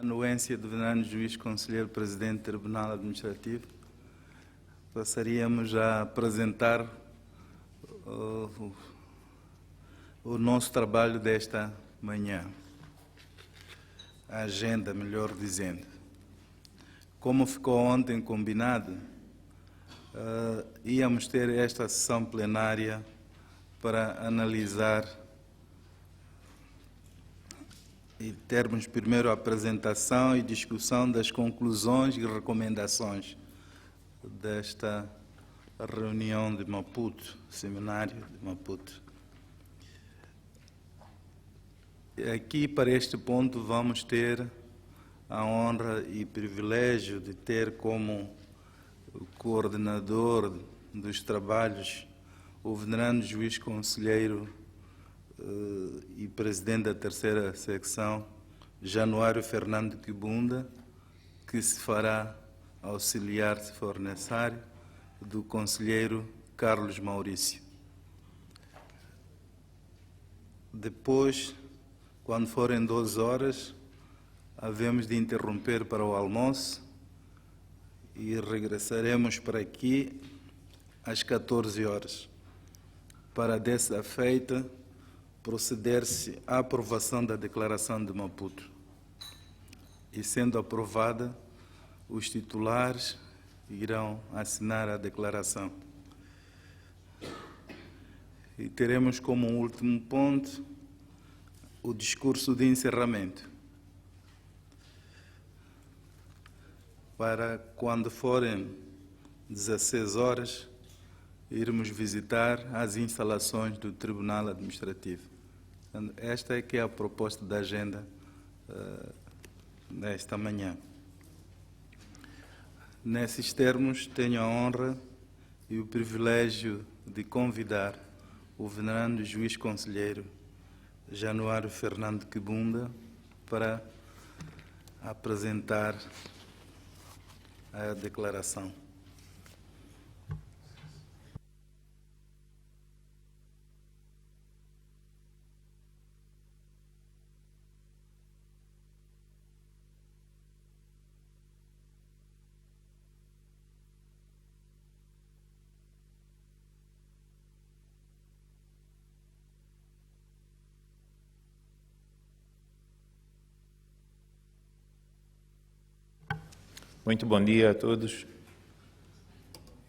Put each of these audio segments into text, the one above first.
Anuência do venerando juiz conselheiro presidente do Tribunal Administrativo, passaríamos a apresentar o nosso trabalho desta manhã, a agenda, melhor dizendo. Como ficou ontem combinado, íamos ter esta sessão plenária para analisar e termos primeiro a apresentação e discussão das conclusões e recomendações desta reunião de Maputo, seminário de Maputo. Aqui, para este ponto, vamos ter a honra e privilégio de ter como coordenador dos trabalhos o venerando juiz conselheiro e presidente da terceira secção, Januário Fernando Kibunda, que se fará auxiliar, se for necessário, do conselheiro Carlos Maurício. Depois, quando forem 12 horas, havemos de interromper para o almoço e regressaremos para aqui às 14 horas, para dessa feita proceder-se à aprovação da Declaração de Maputo. E sendo aprovada, os titulares irão assinar a declaração. E teremos como último ponto o discurso de encerramento. Para quando forem 16 horas, irmos visitar as instalações do Tribunal Administrativo. Esta é que é a proposta da agenda nesta manhã. Nesses termos, tenho a honra e o privilégio de convidar o venerando juiz conselheiro Januário Fernando Kibunda para apresentar a declaração. Muito bom dia a todos.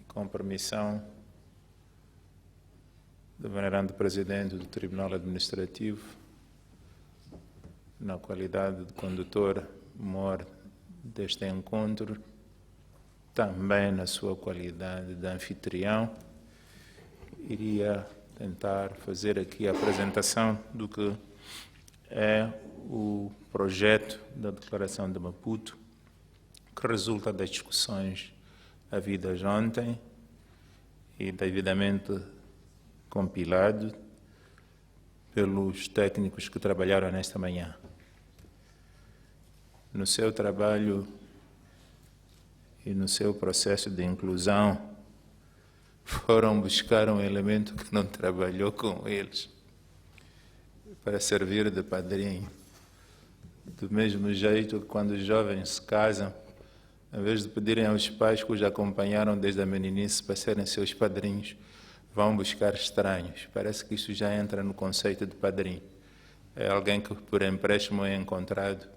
Com permissão do venerando presidente do Tribunal Administrativo, na qualidade de condutor-mor deste encontro, também na sua qualidade de anfitrião, iria tentar fazer aqui a apresentação do que é o projeto da Declaração de Maputo, que resulta das discussões havidas ontem e devidamente compilado pelos técnicos que trabalharam nesta manhã. No seu trabalho e no seu processo de inclusão, foram buscar um elemento que não trabalhou com eles, para servir de padrinho. Do mesmo jeito que quando os jovens se casam, em vez de pedirem aos pais que os acompanharam desde a meninice para serem seus padrinhos, vão buscar estranhos. Parece que isso já entra no conceito de padrinho. É alguém que por empréstimo é encontrado,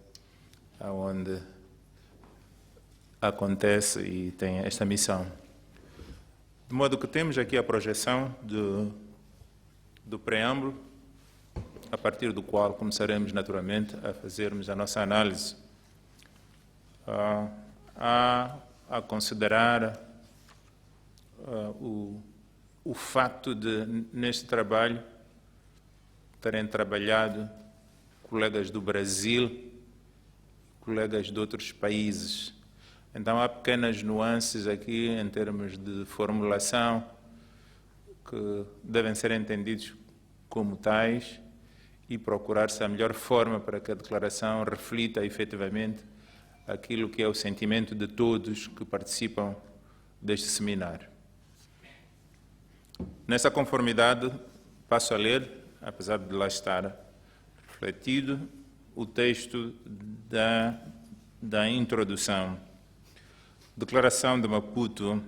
onde acontece e tem esta missão. De modo que temos aqui a projeção do preâmbulo, a partir do qual começaremos naturalmente a fazermos a nossa análise. A considerar o facto de, neste trabalho, terem trabalhado colegas do Brasil, colegas de outros países. Então, há pequenas nuances aqui em termos de formulação que devem ser entendidos como tais e procurar-se a melhor forma para que a declaração reflita efetivamente aquilo que é o sentimento de todos que participam deste seminário. Nessa conformidade, passo a ler, apesar de lá estar refletido, o texto da da introdução. Declaração de Maputo.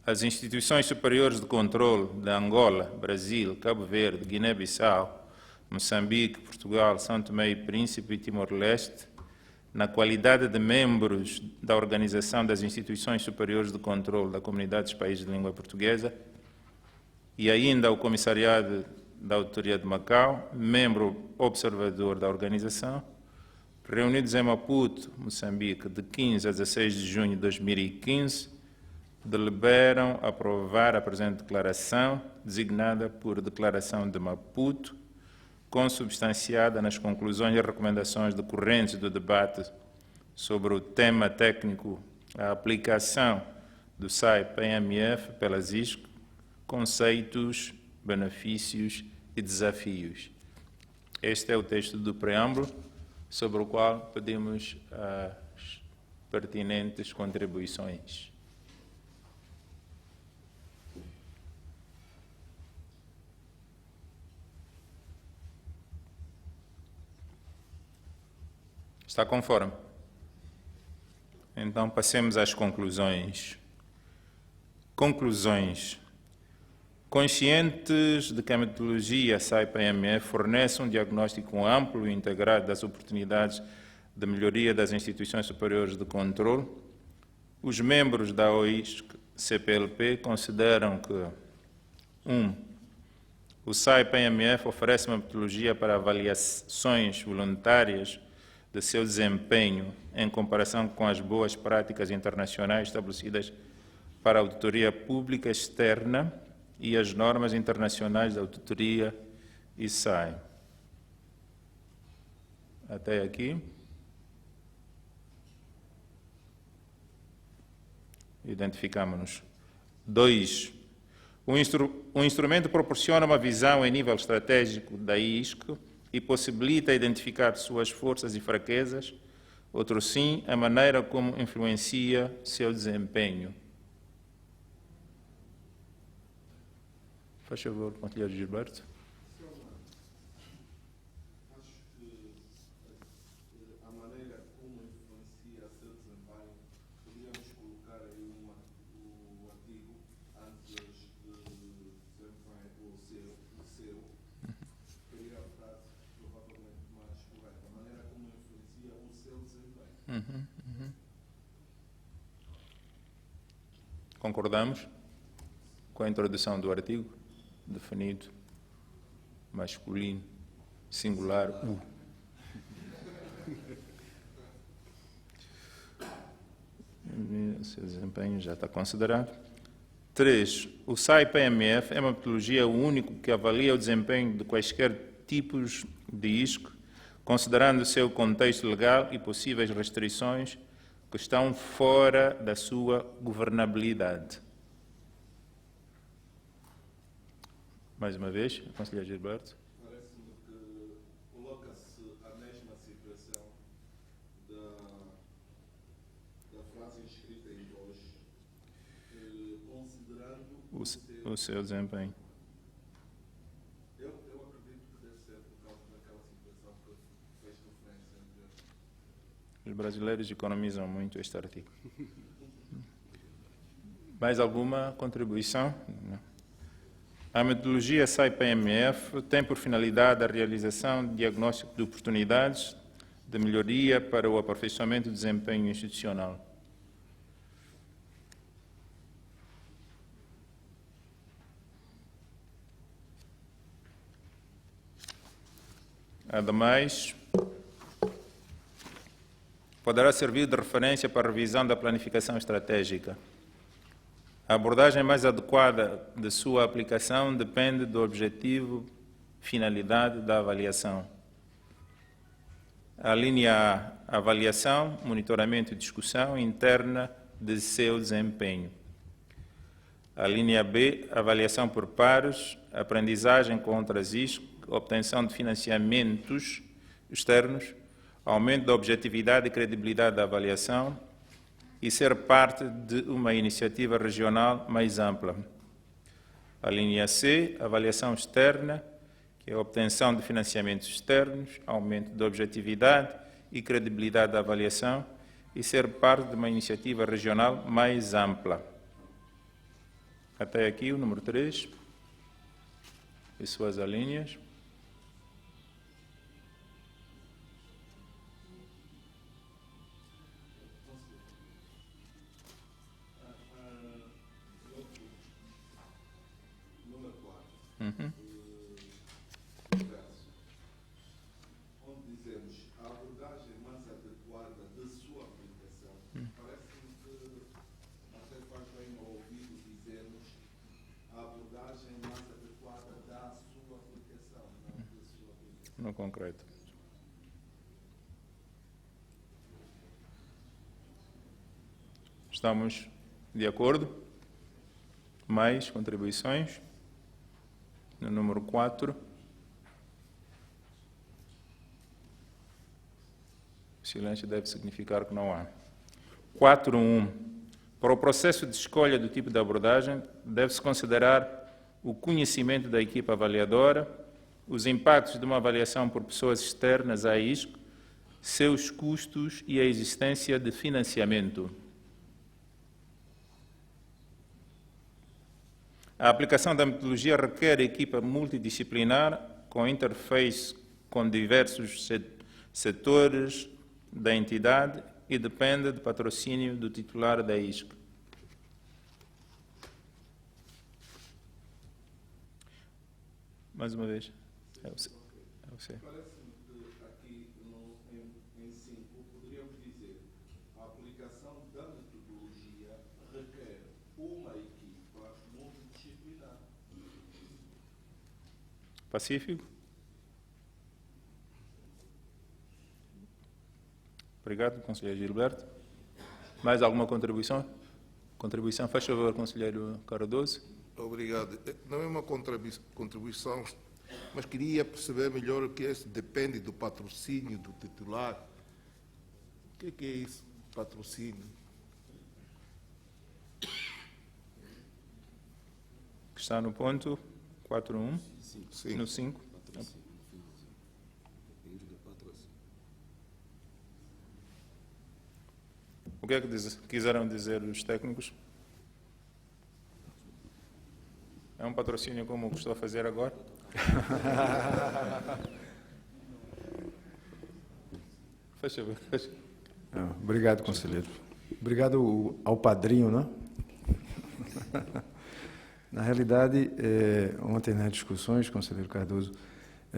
As instituições superiores de controle de Angola, Brasil, Cabo Verde, Guiné-Bissau, Moçambique, Portugal, São Tomé e Príncipe e Timor-Leste, na qualidade de membros da Organização das Instituições Superiores de Controle da Comunidade dos Países de Língua Portuguesa, e ainda o Comissariado da Autoria de Macau, membro observador da organização, reunidos em Maputo, Moçambique, de 15 a 16 de junho de 2015, deliberam aprovar a presente declaração, designada por Declaração de Maputo, consubstanciada nas conclusões e recomendações decorrentes do debate sobre o tema técnico, a aplicação do SAI-PMF pelas ISC, conceitos, benefícios e desafios. Este é o texto do preâmbulo, sobre o qual pedimos as pertinentes contribuições. Está conforme? Então, passemos às conclusões. Conclusões. Conscientes de que a metodologia SAI-PMF fornece um diagnóstico amplo e integrado das oportunidades de melhoria das instituições superiores de controle, os membros da OISC-CPLP consideram que 1. O SAI-PMF oferece uma metodologia para avaliações voluntárias de seu desempenho em comparação com as boas práticas internacionais estabelecidas para a auditoria pública externa e as normas internacionais da auditoria e SAI. Até aqui. Identificamos-nos. 2. O instrumento proporciona uma visão em nível estratégico da ISC e possibilita identificar suas forças e fraquezas, outro sim, a maneira como influencia seu desempenho. Faz favor, conselheiro Gilberto. Acho que a maneira como influencia seu desempenho, podíamos colocar aí o artigo antes de desempenho, o seu. Seria a frase provavelmente mais correta. A maneira como influencia o seu desempenho. Concordamos com a introdução do artigo? Definido, masculino, singular, U. Seu desempenho já está considerado. 3. O SAI-PMF é uma metodologia única que avalia o desempenho de quaisquer tipos de ISC, considerando o seu contexto legal e possíveis restrições que estão fora da sua governabilidade. Mais uma vez, conselheiro Gilberto. Parece-me que coloca-se a mesma situação da frase inscrita em 2, considerando o seu desempenho. Eu acredito que deve ser por causa daquela situação que fez referência anteriormente. Os brasileiros economizam muito este artigo. Mais alguma contribuição? Não. A metodologia SAI-PMF tem por finalidade a realização de diagnóstico de oportunidades de melhoria para o aperfeiçoamento do desempenho institucional. Ademais, poderá servir de referência para a revisão da planificação estratégica. A abordagem mais adequada de sua aplicação depende do objetivo, finalidade da avaliação. A linha A, avaliação, monitoramento e discussão interna de seu desempenho. A linha B, avaliação por pares, aprendizagem com outras ISC, obtenção de financiamentos externos, aumento da objetividade e credibilidade da avaliação, e ser parte de uma iniciativa regional mais ampla. A linha C, avaliação externa, que é a obtenção de financiamentos externos, aumento da objetividade e credibilidade da avaliação e ser parte de uma iniciativa regional mais ampla. Até aqui o número 3 e suas alíneas. Número 4. Uhum. Onde dizemos a abordagem mais adequada da sua aplicação. Parece-me que até faz bem ao ouvido dizermos a abordagem mais adequada da sua aplicação, não da sua aplicação. No concreto. Estamos de acordo? Mais contribuições? No número 4. O silêncio deve significar que não há. 4.1. Para o processo de escolha do tipo de abordagem, deve-se considerar o conhecimento da equipa avaliadora, os impactos de uma avaliação por pessoas externas à ISC, seus custos e a existência de financiamento. A aplicação da metodologia requer equipa multidisciplinar, com interface com diversos setores da entidade e depende do patrocínio do titular da ISC. Mais uma vez. É você. Parece-me que aqui em 5 poderíamos dizer a aplicação da metodologia requer uma equipa multidisciplinar. Pacífico? Obrigado, conselheiro Gilberto. Mais alguma contribuição? Contribuição, faz favor, conselheiro Cardoso. Obrigado. Não é uma contribuição, mas queria perceber melhor o que é isso. Depende do patrocínio do titular. O que é isso, patrocínio? Que está no ponto 4.1, Sim. no 5. O que é que quiseram dizer os técnicos? É um patrocínio como o que estou a fazer agora? Faz favor. Obrigado, conselheiro. Obrigado ao padrinho, né? Na realidade, ontem nas discussões, conselheiro Cardoso,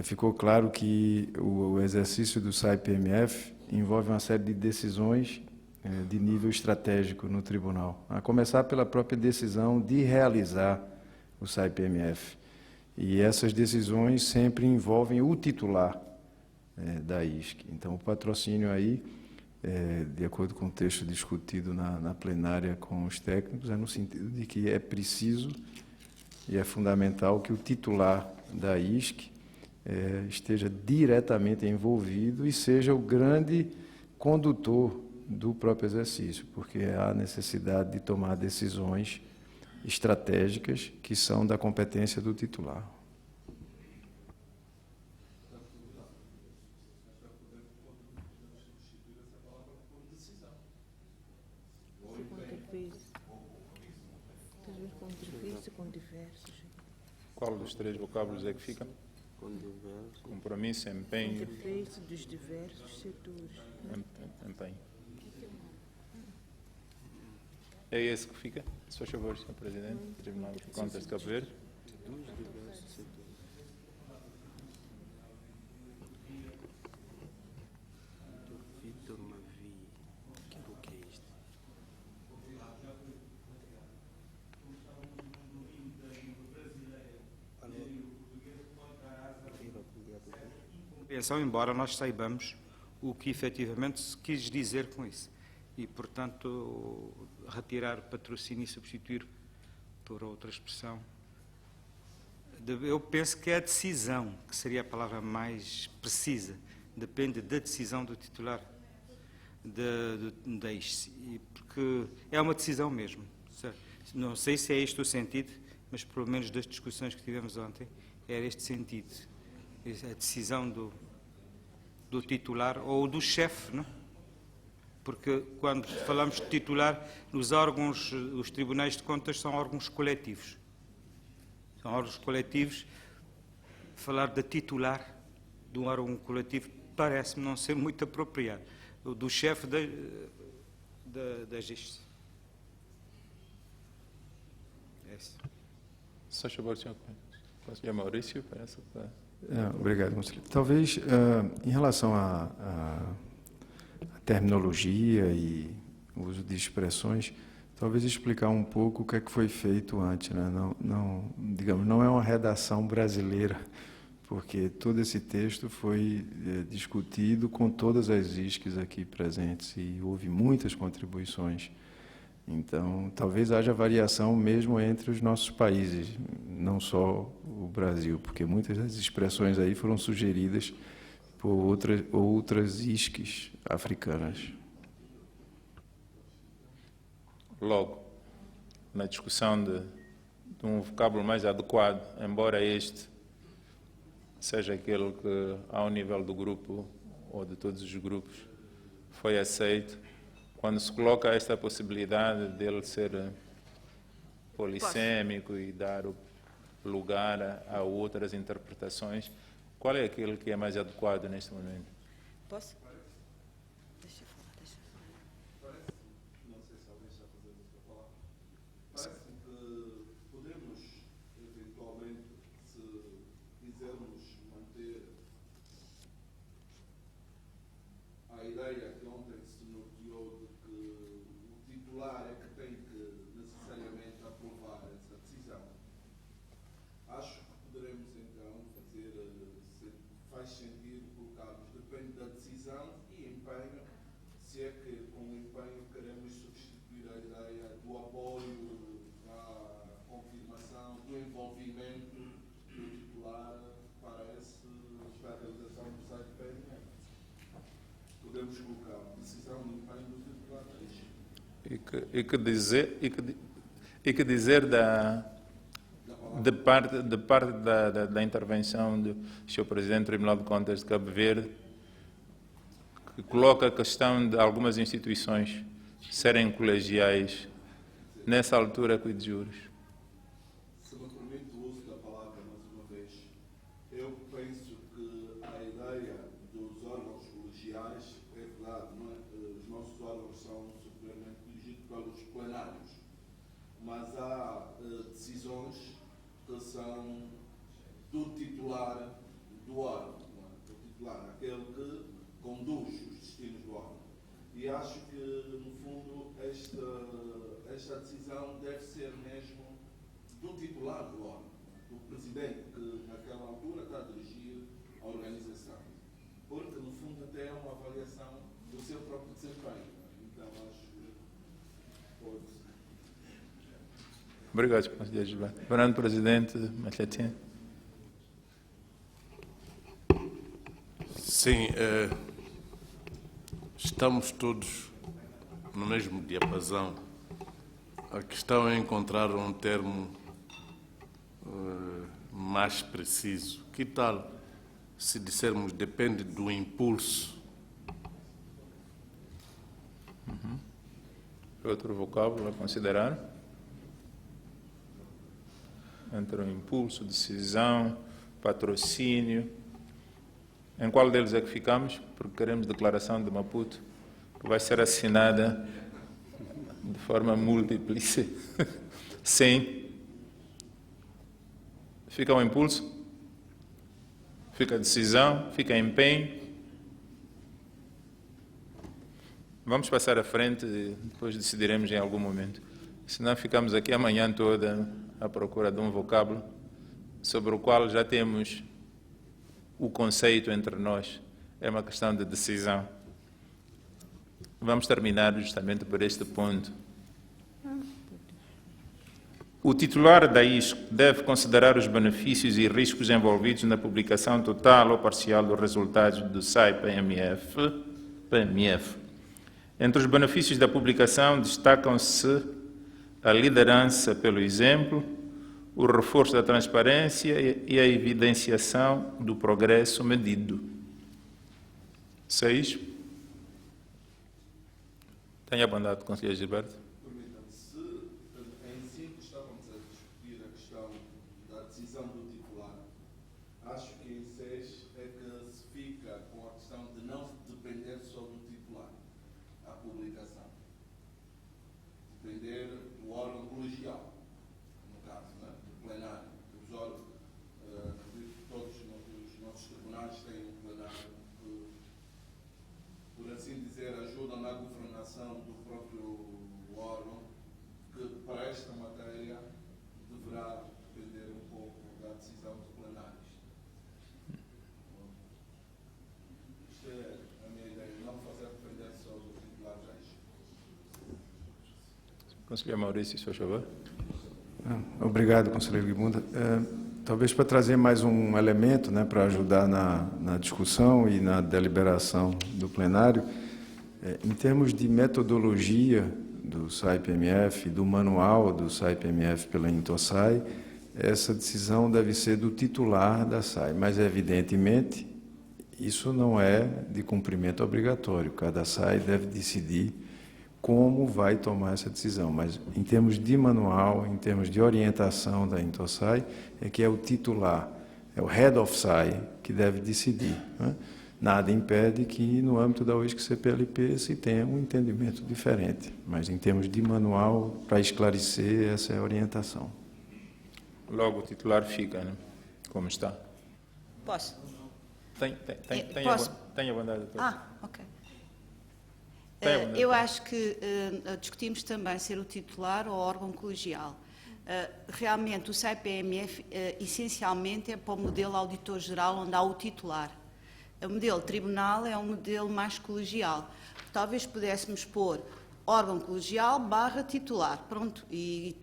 ficou claro que o exercício do SAI-PMF envolve uma série de decisões de nível estratégico no tribunal, a começar pela própria decisão de realizar o SAI-PMF. E essas decisões sempre envolvem o titular da ISC. Então, o patrocínio aí, de acordo com o texto discutido na plenária com os técnicos, é no sentido de que é preciso e é fundamental que o titular da ISC esteja diretamente envolvido e seja o grande condutor do próprio exercício, porque há necessidade de tomar decisões estratégicas que são da competência do titular. Com diversos. Qual dos três vocábulos é que fica? Com diversos. Compromisso, empenho. Interface dos diversos setores. Empenho. É esse que fica? Se faz favor, Sr. Presidente, Tribunal de Contas de Cabo Verde. Dos diversos setores. Vitor Mavi. Que book é este? Compreensão, embora nós saibamos o que efetivamente se quis dizer com isso. E, portanto, retirar patrocínio e substituir por outra expressão. Eu penso que é a decisão, que seria a palavra mais precisa, depende da decisão do titular da ISC, porque é uma decisão mesmo. Não sei se é este o sentido, mas pelo menos das discussões que tivemos ontem, era este sentido. A decisão do do titular ou do chefe, não é? Porque quando falamos de titular, os órgãos, os tribunais de contas são órgãos coletivos. São órgãos coletivos. Falar de titular de um órgão coletivo parece-me não ser muito apropriado. O do chefe da justiça. É isso. Só chamar, senhor Maurício, para essa. Obrigado, conselheiro. Talvez, em relação à terminologia e o uso de expressões, talvez explicar um pouco o que é que foi feito antes, né? Digamos, não é uma redação brasileira, porque todo esse texto foi discutido com todas as ISCs aqui presentes e houve muitas contribuições. Então, talvez haja variação mesmo entre os nossos países, não só o Brasil, porque muitas das expressões aí foram sugeridas por outras ISCs africanas. Logo, na discussão de um vocábulo mais adequado, embora este seja aquele que, ao nível do grupo ou de todos os grupos, foi aceito, quando se coloca esta possibilidade dele ser polissêmico e dar lugar a outras interpretações, qual é aquele que é mais adequado neste momento? Posso? Deixa eu falar. Não sei se alguém está fazendo esta palavra. Parece-me que podemos, eventualmente, se quisermos manter a ideia que ontem se norteou de que o titular é que tem que necessariamente aprovar essa decisão, acho que poderemos então fazer, faz sentido colocarmos, depende da decisão e empenho, se é que com o empenho queremos substituir a ideia do apoio, da confirmação, do envolvimento do titular para a realização do site PNR. Podemos colocar decisão e empenho do titular. E que dizer de parte da intervenção do Sr. Presidente do Tribunal de Contas de Cabo Verde, que coloca a questão de algumas instituições serem colegiais nessa altura que de juros. Se me permite o uso da palavra mais uma vez, eu penso que a ideia dos órgãos colegiais é verdade, não é? Os nossos órgãos são superiormente dirigidos pelos plenários, mas há decisões que são do titular do órgão, não é? Do titular, aquele que conduz os destinos do órgão. E acho que, no fundo, esta decisão deve ser mesmo do titular do órgão, do presidente, que naquela altura está a dirigir a organização. Porque, no fundo, até é uma avaliação do seu próprio desempenho. Então, acho que pode ser. Obrigado, conselheiro Gilberto. Fernando Presidente, Machetinha. Sim, estamos todos no mesmo diapasão. A questão é encontrar um termo mais preciso. Que tal se dissermos depende do impulso? Outro vocábulo a considerar? Entre o impulso, decisão, patrocínio. Em qual deles é que ficamos? Porque queremos declaração de Maputo, que vai ser assinada de forma múltiplice. Sim. Fica o impulso? Fica a decisão? Fica empenho? Vamos passar à frente e depois decidiremos em algum momento. Senão ficamos aqui a manhã toda à procura de um vocábulo sobre o qual já temos o conceito entre nós. É uma questão de decisão. Vamos terminar justamente por este ponto. O titular da ISC deve considerar os benefícios e riscos envolvidos na publicação total ou parcial dos resultados do SAI-PMF. Entre os benefícios da publicação destacam-se a liderança pelo exemplo, o reforço da transparência e a evidenciação do progresso medido. 6. Tenha a bondade, conselheiro Gilberto. Permita-me, se em 5 estávamos a discutir a questão da decisão do titular, acho que em 6 é que se fica com a questão de não depender só do titular, a publicação. Depender do órgão colegial, no caso, né, do plenário. Os órgãos, acredito que todos os nossos tribunais têm um plenário que, por assim dizer, ajudam na governação do próprio órgão, que para esta matéria deverá depender um pouco da decisão dos plenários. Isto é a minha ideia, não fazer depender só do titular já isto. Conselheiro Maurício, se faz favor. Obrigado, conselheiro Guibunda. Talvez para trazer mais um elemento, né, para ajudar na discussão e na deliberação do plenário, em termos de metodologia do SAI-PMF, do manual do SAI-PMF pela Intosai, essa decisão deve ser do titular da SAI, mas, evidentemente, isso não é de cumprimento obrigatório. Cada SAI deve decidir como vai tomar essa decisão, mas em termos de manual, em termos de orientação da Intosai, é que é o titular, é o Head of SAI que deve decidir, né? Nada impede que, no âmbito da UISC-CPLP, se tenha um entendimento diferente, mas em termos de manual, para esclarecer, essa é a orientação. Logo, o titular fica, né? Como está. Posso? Tenha a bondade, doutor. Ok. Tenha a bondade. Eu acho que discutimos também ser o titular ou órgão colegial. Realmente, o SAI-PMF, essencialmente, é para o modelo auditor-geral, onde há o titular. O modelo tribunal é um modelo mais colegial. Talvez pudéssemos pôr órgão colegial / titular, pronto, e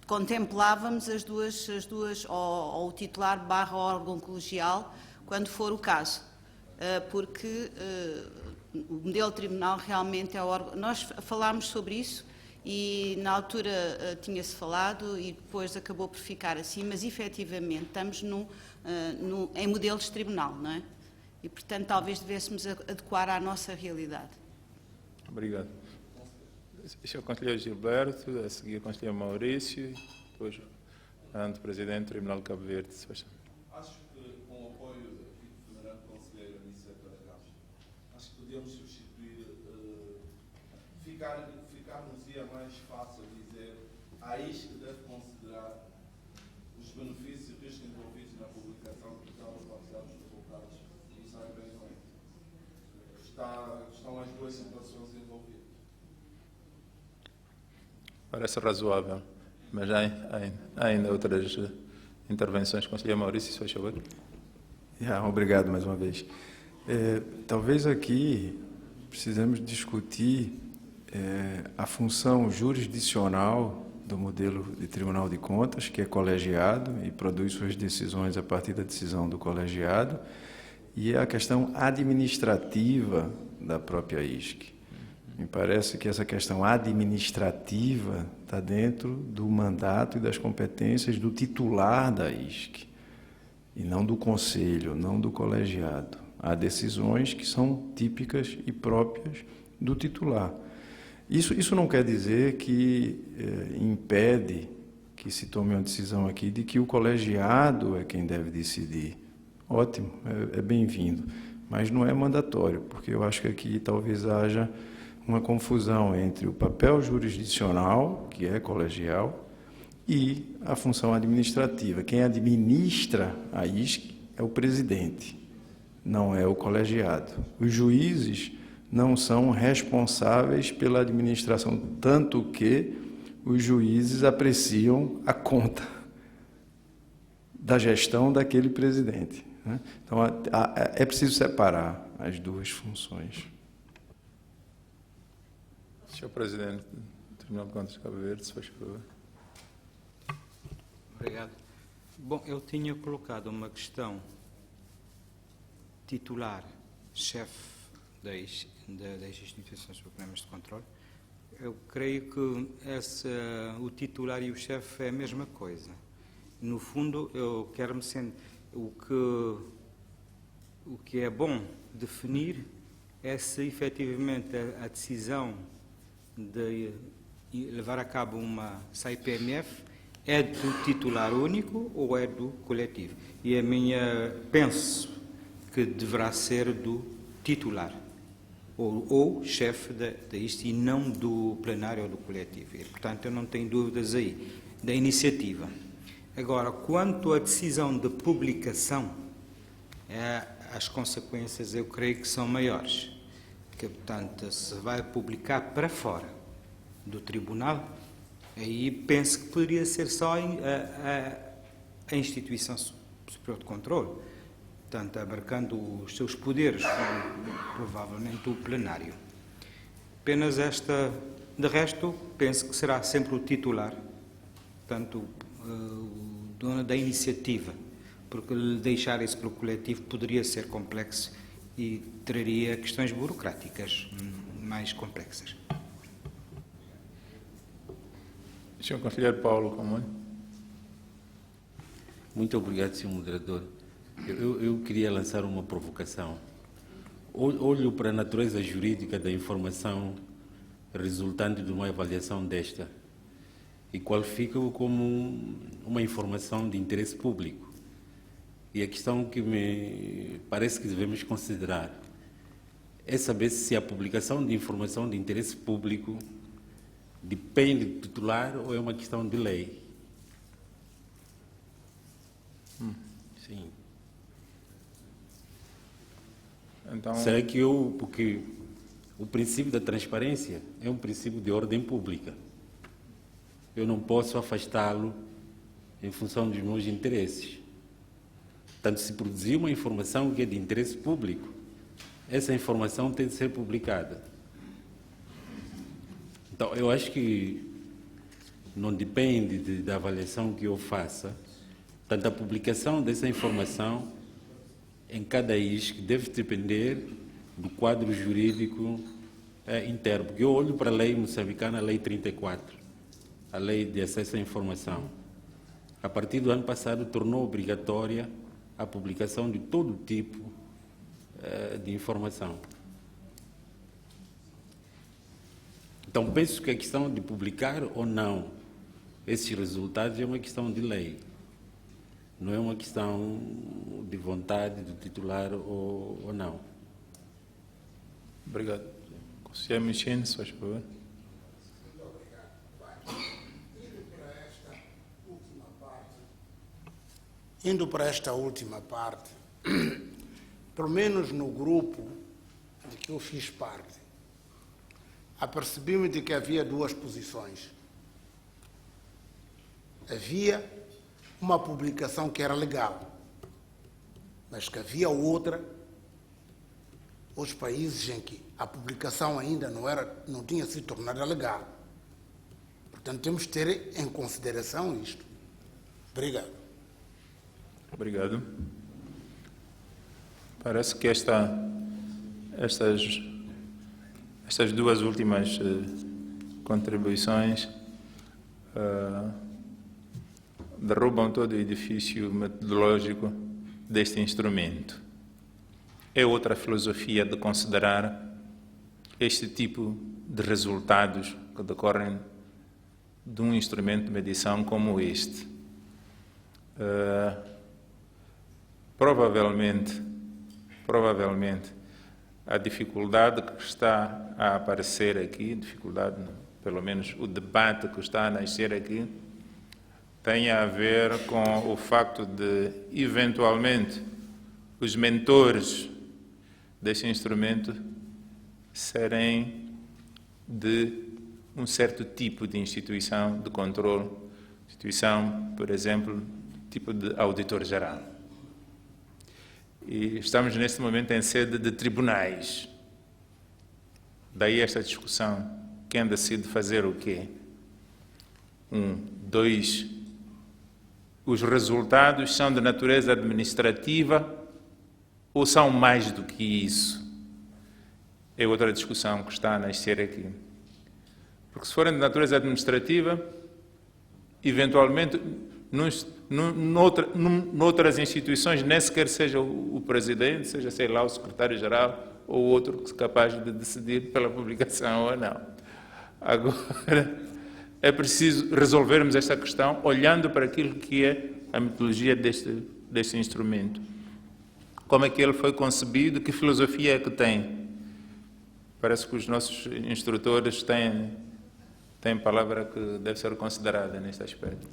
contemplávamos as duas ou o titular / órgão colegial, quando for o caso, porque o modelo tribunal realmente é o órgão. Nós falámos sobre isso e na altura tinha-se falado e depois acabou por ficar assim, mas efetivamente estamos em modelos de tribunal, não é? E, portanto, talvez devêssemos adequar à nossa realidade. Obrigado. Senhor Conselheiro Gilberto, a seguir o Conselheiro Maurício, depois o Presidente do Tribunal de Cabo Verde. Acho que, com o apoio aqui do venerando conselheiro Aniceto Aragão, acho que podíamos substituir, ficar-nos-ia mais fácil dizer a isto que deve considerar os benefícios e riscos envolvidos na publicação de dados baseados nos resultados do SAI-PMF. Estão as duas situações envolvidas. Parece razoável, mas há ainda outras intervenções. Conselheiro Maurício, se faz favor. Obrigado mais uma vez. Talvez aqui precisamos discutir a função jurisdicional do modelo de Tribunal de Contas, que é colegiado e produz suas decisões a partir da decisão do colegiado, e a questão administrativa da própria ISC. Me parece que essa questão administrativa está dentro do mandato e das competências do titular da ISC, e não do conselho, não do colegiado. Há decisões que são típicas e próprias do titular. Isso não quer dizer que impede que se tome uma decisão aqui de que o colegiado é quem deve decidir. Ótimo, é bem-vindo, mas não é mandatório, porque eu acho que aqui talvez haja uma confusão entre o papel jurisdicional, que é colegial, e a função administrativa. Quem administra a ISC é o presidente, não é o colegiado. Os juízes não são responsáveis pela administração, tanto que os juízes apreciam a conta da gestão daquele presidente, né? Então, é preciso separar as duas funções. Senhor Presidente do Tribunal de Contas de Cabo Verde, se faz favor. Obrigado. Bom, eu tinha colocado uma questão titular, chefe das instituições supremas de controle. Eu creio que o titular e o chefe é a mesma coisa. No fundo, eu quero-me sentir o o que é bom definir é se efetivamente a decisão de levar a cabo uma SAI-PMF é do titular único ou é do coletivo. E penso que deverá ser do titular, ou chefe disto, e não do plenário ou do coletivo. E, portanto, eu não tenho dúvidas aí da iniciativa. Agora, quanto à decisão de publicação, as consequências eu creio que são maiores. Que, portanto, se vai publicar para fora do tribunal, aí penso que poderia ser só a instituição superior de controle, portanto, abarcando os seus poderes, provavelmente o plenário. Apenas esta, de resto, penso que será sempre o titular, portanto, o dono da iniciativa, porque deixar isso para o coletivo poderia ser complexo e traria questões burocráticas mais complexas. Senhor Conselheiro Paulo Camões. Muito obrigado, senhor moderador. Eu queria lançar uma provocação. Olho para a natureza jurídica da informação resultante de uma avaliação desta e qualifico-o como uma informação de interesse público. E a questão que me parece que devemos considerar é saber se a publicação de informação de interesse público depende do titular ou é uma questão de lei. Sim. Então, será que porque o princípio da transparência é um princípio de ordem pública. Eu não posso afastá-lo em função dos meus interesses. Portanto, se produzir uma informação que é de interesse público, essa informação tem de ser publicada. Então, eu acho que não depende da avaliação que eu faça. Portanto, a publicação dessa informação em cada ISC deve depender do quadro jurídico interno. Porque eu olho para a lei moçambicana, a Lei 34, a Lei de Acesso à Informação. A partir do ano passado, tornou obrigatória a publicação de todo tipo de informação. Então, penso que a questão de publicar ou não esses resultados é uma questão de lei. Não é uma questão de vontade do titular ou não. obrigado. Conselheiro Mexendo, se faz favor. Indo para esta última parte, pelo menos no grupo de que eu fiz parte, apercebi-me de que havia duas posições. Havia uma publicação que era legal, mas que havia outra, os países em que a publicação ainda não tinha se tornado legal. Portanto, temos que ter em consideração isto. Obrigado. Obrigado. Parece que estas duas últimas contribuições derrubam todo o edifício metodológico deste instrumento. É outra filosofia de considerar este tipo de resultados que decorrem de um instrumento de medição como este. Provavelmente, a dificuldade que está a aparecer aqui, pelo menos o debate que está a nascer aqui, tem a ver com o facto de, eventualmente, os mentores desse instrumento serem de um certo tipo de instituição de controle, instituição, por exemplo, tipo de auditor-geral. E estamos neste momento em sede de tribunais. Daí esta discussão. Quem decide fazer o quê? 2. Os resultados são de natureza administrativa ou são mais do que isso? É outra discussão que está a nascer aqui. Porque se forem de natureza administrativa, eventualmente noutras instituições, nem sequer seja o presidente, seja, sei lá, o secretário-geral ou outro capaz de decidir pela publicação ou não. Agora, é preciso resolvermos esta questão olhando para aquilo que é a metodologia deste instrumento. Como é que ele foi concebido, que filosofia é que tem? Parece que os nossos instrutores têm palavra que deve ser considerada neste aspecto.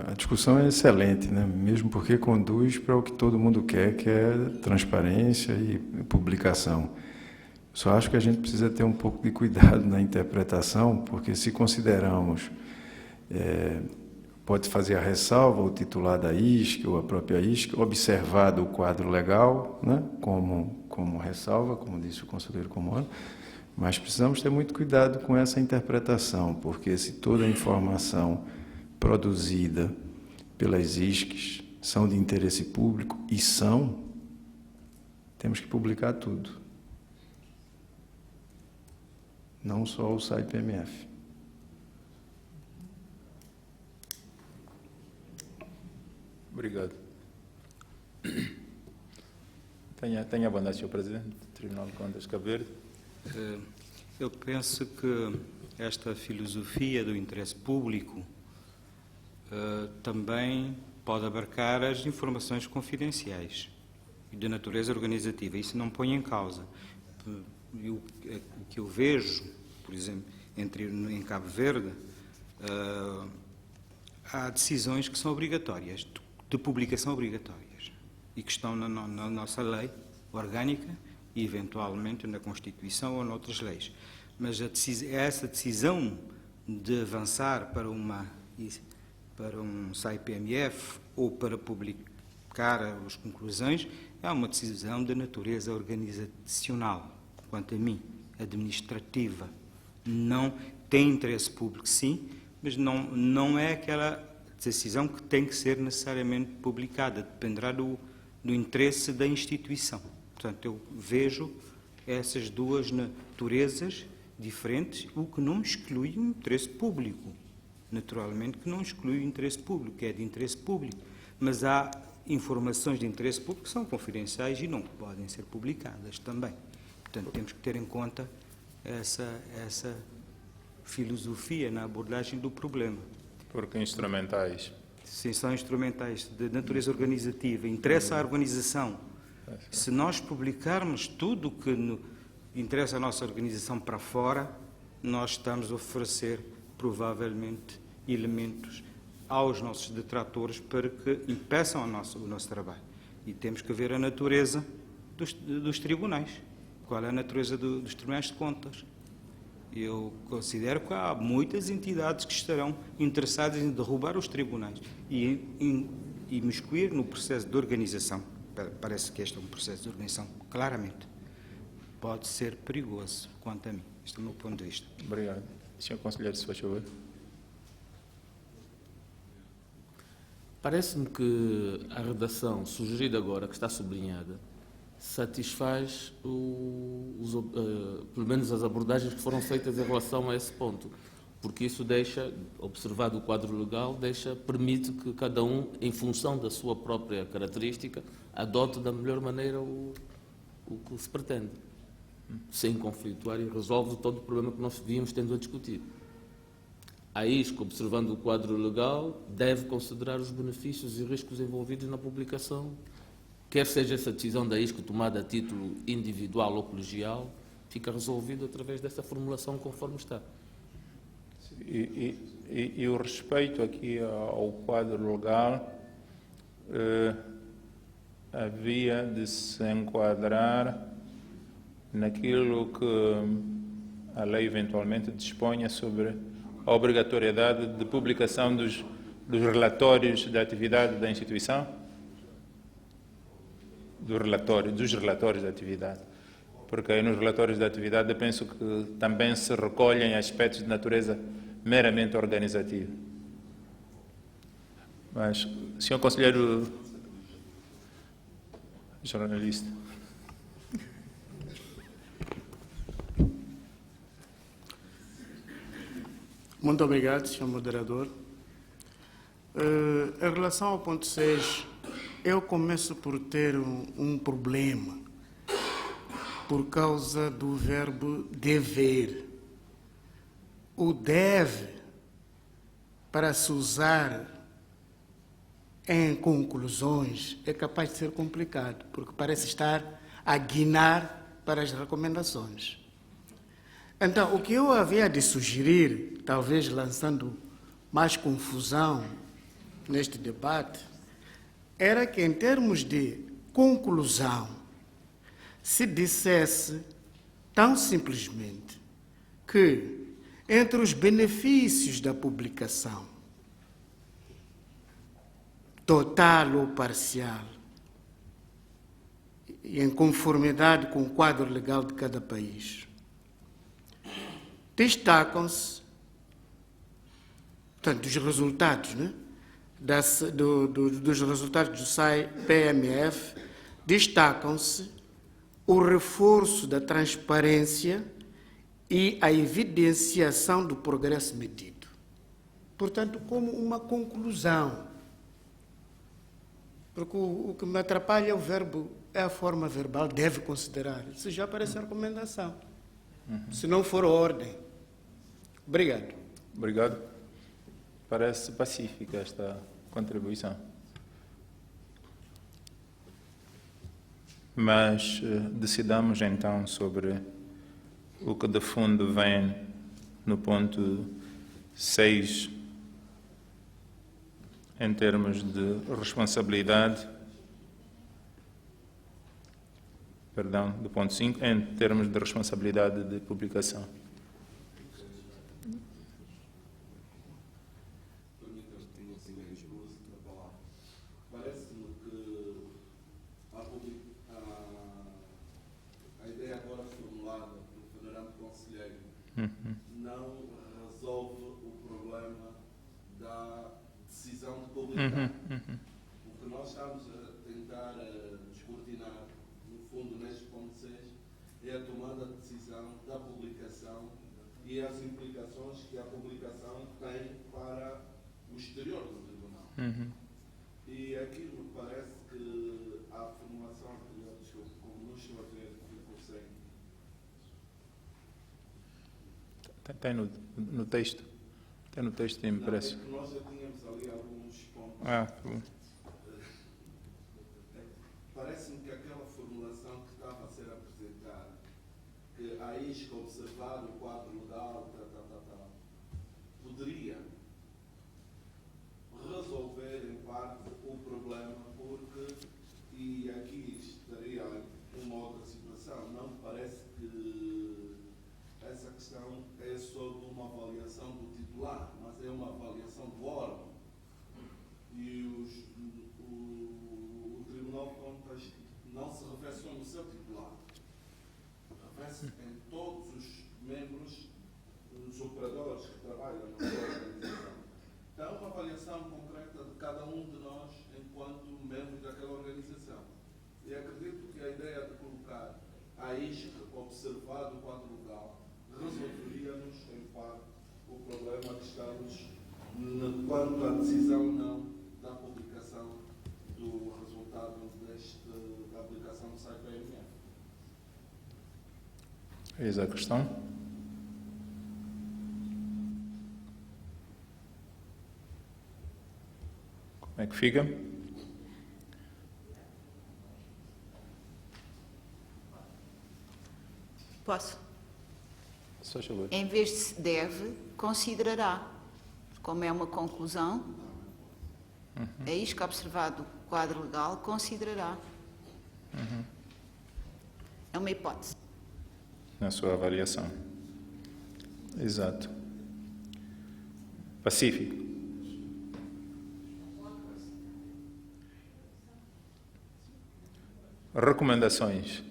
A discussão é excelente, né? Mesmo porque conduz para o que todo mundo quer, que é transparência e publicação. Só acho que a gente precisa ter um pouco de cuidado na interpretação, porque se consideramos, pode fazer a ressalva, o titular da ISC ou a própria ISC, observado o quadro legal, né? como ressalva, como disse o conselheiro Comano, mas precisamos ter muito cuidado com essa interpretação, porque se toda a informação produzida pelas ISCs são de interesse público, e temos que publicar tudo. Não só o SAI-PMF. Obrigado. Tenha a bondade, Sr. Presidente do Tribunal de Contas de Cabo Verde. Eu penso que esta filosofia do interesse público também pode abarcar as informações confidenciais e de natureza organizativa. Isso não põe em causa. O que eu vejo, por exemplo, em Cabo Verde, há decisões que são obrigatórias, de publicação obrigatórias, e que estão na nossa lei orgânica e, eventualmente, na Constituição ou noutras leis. Mas essa decisão de avançar para um SAI-PMF ou para publicar as conclusões é uma decisão de natureza organizacional, quanto a mim, administrativa. Não tem interesse público, sim, mas não é aquela decisão que tem que ser necessariamente publicada, dependerá do interesse da instituição. Portanto, eu vejo essas duas naturezas diferentes, o que não exclui o interesse público. Naturalmente que não exclui o interesse público, que é de interesse público, mas há informações de interesse público que são confidenciais e não podem ser publicadas também. Portanto, temos que ter em conta essa filosofia na abordagem do problema. Porque instrumentais. Sim, são instrumentais de natureza organizativa, interessa à organização. Se nós publicarmos tudo o que interessa à nossa organização para fora, nós estamos a oferecer, provavelmente, elementos aos nossos detratores para que impeçam o nosso trabalho. E temos que ver a natureza dos tribunais. Qual é a natureza dos tribunais de contas? Eu considero que há muitas entidades que estarão interessadas em derrubar os tribunais e imiscuir no processo de organização. Parece que este é um processo de organização, claramente. Pode ser perigoso, quanto a mim. Este é o meu ponto de vista. Obrigado. Sr. Conselheiro, se faz favor. Parece-me que a redação sugerida agora, que está sublinhada, satisfaz pelo menos as abordagens que foram feitas em relação a esse ponto, porque isso deixa, observado o quadro legal, permite que cada um, em função da sua própria característica, adote da melhor maneira o que se pretende, sem conflituar, e resolve todo o problema que nós víamos tendo a discutir. A ISC, observando o quadro legal, deve considerar os benefícios e riscos envolvidos na publicação, quer seja essa decisão da ISC tomada a título individual ou colegial, fica resolvido através dessa formulação conforme está. E o respeito aqui ao quadro legal havia de se enquadrar naquilo que a lei eventualmente disponha sobre a obrigatoriedade de publicação dos relatórios da atividade da instituição? Dos relatórios da atividade. Porque aí nos relatórios da atividade eu penso que também se recolhem aspectos de natureza meramente organizativa. Mas, Sr. Conselheiro jornalista. Muito obrigado, Sr. Moderador. Em relação ao ponto 6, eu começo por ter um problema por causa do verbo dever. O deve, para se usar em conclusões, é capaz de ser complicado, porque parece estar a guinar para as recomendações. Então, o que eu havia de sugerir, talvez lançando mais confusão neste debate, era que, em termos de conclusão, se dissesse tão simplesmente que, entre os benefícios da publicação, total ou parcial, e em conformidade com o quadro legal de cada país, destacam-se, portanto, dos resultados, né? Dos resultados do SAI-PMF, destacam-se o reforço da transparência e a evidenciação do progresso medido. Portanto, como uma conclusão. Porque o que me atrapalha é o verbo, é a forma verbal, deve considerar. Isso já parece recomendação. Se não for ordem. Obrigado. Obrigado. Parece pacífica esta contribuição. Mas decidamos então sobre o que de fundo vem no ponto 6, em termos de responsabilidade, perdão, do ponto 5, em termos de responsabilidade de publicação. Parece-me que a ideia agora formulada pelo venerando conselheiro não resolve o problema da decisão de publicar. O que nós estamos a tentar descortinar, no fundo, neste ponto 6, é a tomada de decisão da publicação e as implicações que a publicação tem para o exterior do tribunal. E aqui me parece que a formulação anterior, desculpe, como não estou a ver, ficou sem. Tem no texto. Tem no texto impresso. Não, nós já tínhamos ali alguns pontos. Bom. Parece-me que aquela formulação que estava a ser apresentada, que a ISCA observar o quadro legal, poderia resolver em parte o problema, porque, e aqui estaria uma outra situação, não me parece que essa questão é sobre uma avaliação do titular, mas é uma avaliação do órgão. E o Tribunal de Contas não se refere só no seu titular, refere-se em todos os membros, os operadores que trabalham na sua organização. Então, uma avaliação concreta de cada um de nós enquanto membros daquela organização. E acredito que a ideia de colocar a ISCA observado o quadro legal resolveria-nos, em parte, o problema que estamos quanto à decisão não da publicação do resultado da aplicação do SAI-PMF. Eis a questão. Como é que fica? Posso? Só favor. Em vez de se deve, considerará. Como é uma conclusão, é isto que, observado o quadro legal, considerará. É uma hipótese. Na sua avaliação. Exato. Pacífico. Recomendações.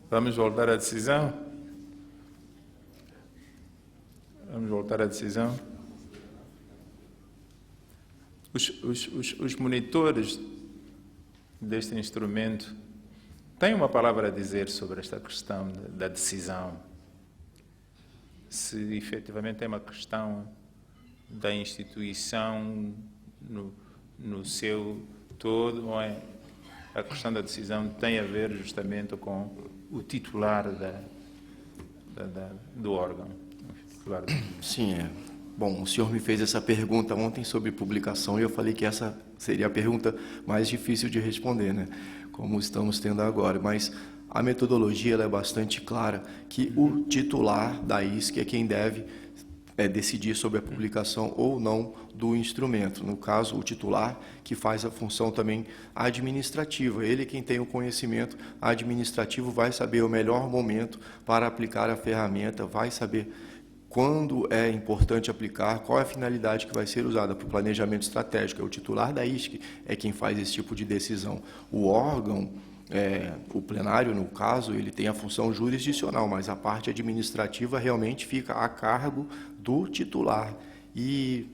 Vamos voltar à decisão? Vamos voltar à decisão? Os monitores deste instrumento tem uma palavra a dizer sobre esta questão da decisão. Se efetivamente é uma questão da instituição no seu todo, ou é a questão da decisão tem a ver justamente com o titular do órgão. Sim, Bom, o senhor me fez essa pergunta ontem sobre publicação e eu falei que essa seria a pergunta mais difícil de responder, né? Como estamos tendo agora. Mas a metodologia ela é bastante clara, que o titular da ISC é quem deve decidir sobre a publicação ou não do instrumento. No caso, o titular que faz a função também administrativa. Ele quem tem o conhecimento administrativo vai saber o melhor momento para aplicar a ferramenta, vai saber quando é importante aplicar, qual é a finalidade que vai ser usada para o planejamento estratégico. O titular da ISC é quem faz esse tipo de decisão. O órgão, o plenário, no caso, ele tem a função jurisdicional, mas a parte administrativa realmente fica a cargo do titular. E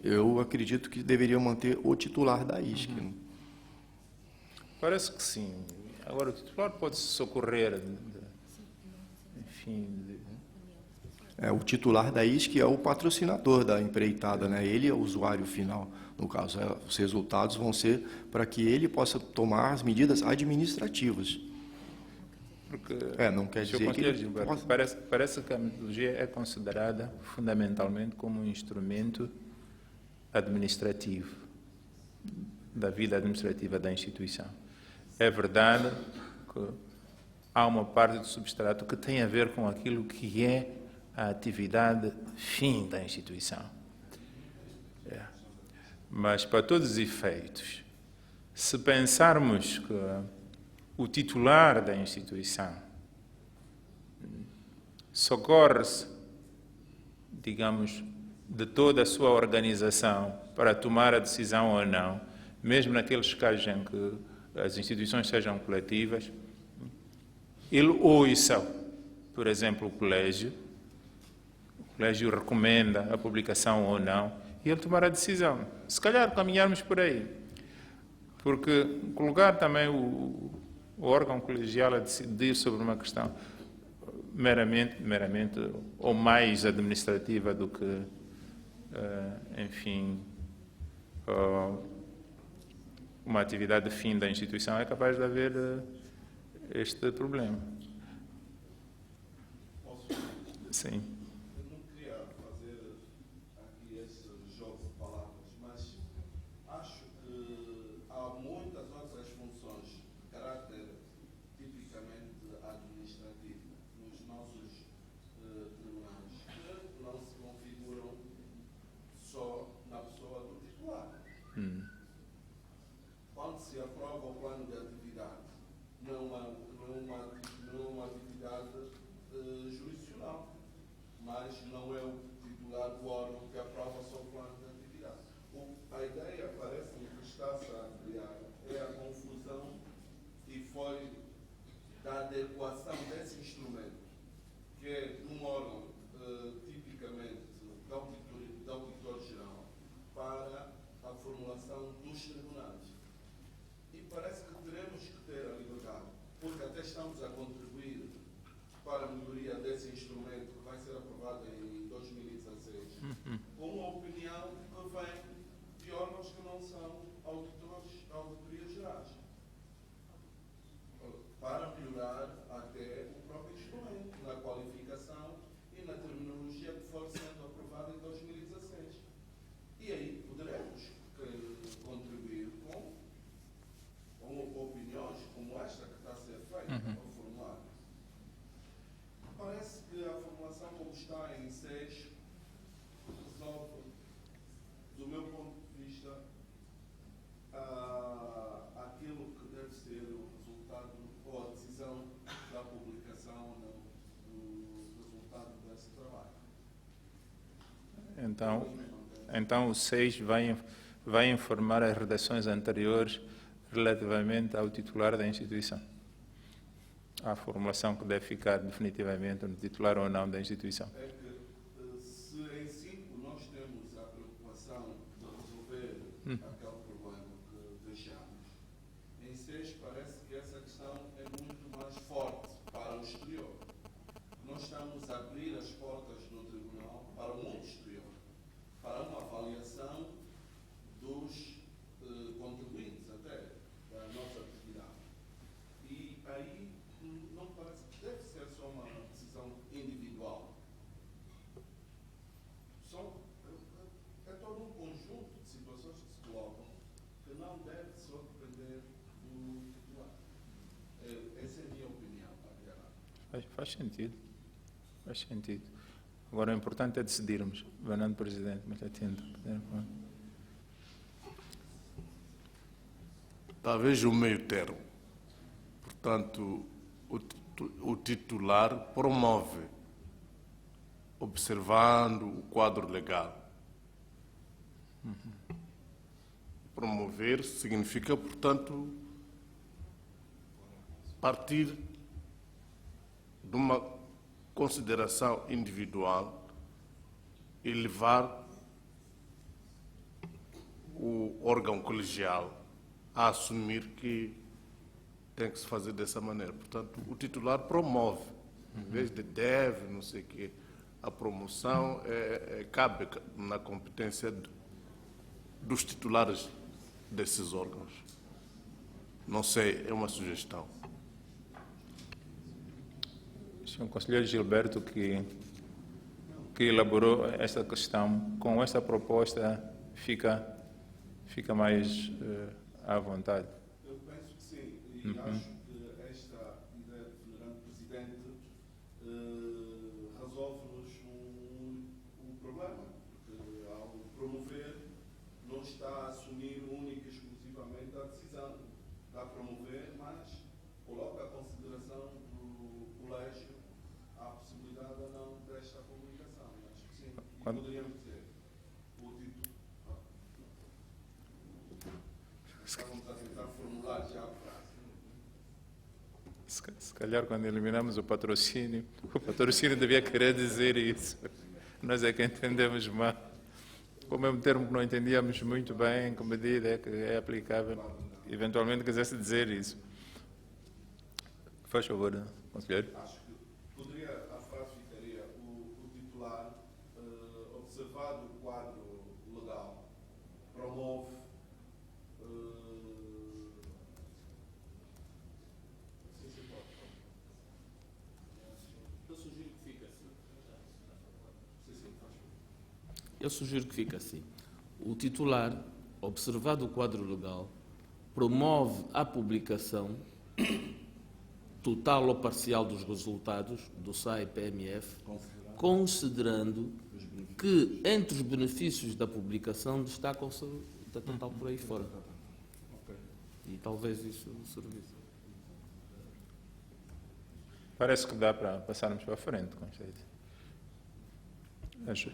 eu acredito que deveria manter o titular da ISC. Parece que sim. Agora, o titular pode se socorrer, o titular da ISC é o patrocinador da empreitada, né? Ele é o usuário final, no caso. Os resultados vão ser para que ele possa tomar as medidas administrativas. Porque, não quer dizer que ele parece que a metodologia é considerada fundamentalmente como um instrumento administrativo, da vida administrativa da instituição. É verdade que há uma parte do substrato que tem a ver com aquilo que é a atividade fim da instituição. Mas, para todos os efeitos, se pensarmos que o titular da instituição socorre-se, digamos, de toda a sua organização para tomar a decisão ou não, mesmo naqueles casos em que as instituições sejam coletivas, ele ouça, por exemplo, o colégio recomenda a publicação ou não, e ele tomar a decisão. Se calhar caminharmos por aí, porque colocar também o órgão colegial a decidir sobre uma questão meramente ou mais administrativa do que, uma atividade de fim da instituição, é capaz de haver este problema. Sim. Quando se aprova o plano de atividade, não é uma atividade jurisdicional, mas não é o titular do órgão que aprova só o plano de atividade. A ideia, parece-me, que está-se a criar é a confusão que foi da adequação desse instrumento, que é um órgão tipicamente da auditor-geral, para a formulação dos tribunais. E parece que teremos que ter a liberdade, porque até estamos a contribuir para a melhoria desse instrumento que vai ser aprovado em 2016, com uma opinião que vem de órgãos que não são auditorias gerais, para melhorar até o próprio instrumento, na qualificação e na terminologia que for sendo aprovada em 2016. E aí poderemos contribuir com opiniões como esta que está a ser feita ao formulário. Parece que a formulação como está em 6 resolve, do meu ponto de vista, aquilo que deve ser o resultado ou a decisão da publicação do resultado desse trabalho. Então o 6 vai informar as redações anteriores relativamente ao titular da instituição. A formulação que deve ficar definitivamente no titular ou não da instituição. É que se em 5 nós temos a preocupação de resolver aquele problema que deixamos, vocês parece que essa questão é muito mais forte para o exterior. Nós estamos a abrir as portas do tribunal para o mundo exterior, para uma avaliação dos contribuintes até da nossa atividade. E aí não parece que deve ser só uma decisão individual. É todo um conjunto de situações que se colocam que não deve só depender do titular. Essa é a minha opinião, Faz sentido. Faz sentido. Agora, o importante é decidirmos. Fernando Presidente, muito atento. Talvez o meio termo. Portanto, o titular promove, observando o quadro legal. Promover significa, portanto, partir de uma consideração individual e levar o órgão colegial a assumir que tem que se fazer dessa maneira. Portanto, o titular promove, em vez de deve, não sei o quê. A promoção cabe na competência dos titulares desses órgãos. Não sei, é uma sugestão. O conselheiro Gilberto que elaborou esta questão, com esta proposta, fica mais à vontade. Eu penso que sim, e acho que esta ideia do venerando Presidente resolve-nos um problema, porque ao promover não está a assumir única e exclusivamente a decisão, está a promover, mas coloca a consideração do colégio a possibilidade ou não desta publicação. Acho que sim. E poderíamos dizer, o título. Estávamos a tentar formular já a frase. Se calhar, quando eliminamos o patrocínio devia querer dizer isso. Nós é que entendemos mal. Como é um termo que não entendíamos muito bem, que medida é que é aplicável, eventualmente quisesse dizer isso. Faz favor, conselheiro. Acho que poderia, a frase ficaria, o titular, observado o quadro legal, promove Eu sugiro que fique assim. O titular, observado o quadro legal, promove a publicação total ou parcial dos resultados do SAI-PMF, considerando que entre os benefícios da publicação destacam-se da total por aí fora. E talvez isso servisse. Parece que dá para passarmos para a frente, Conselho. Acho.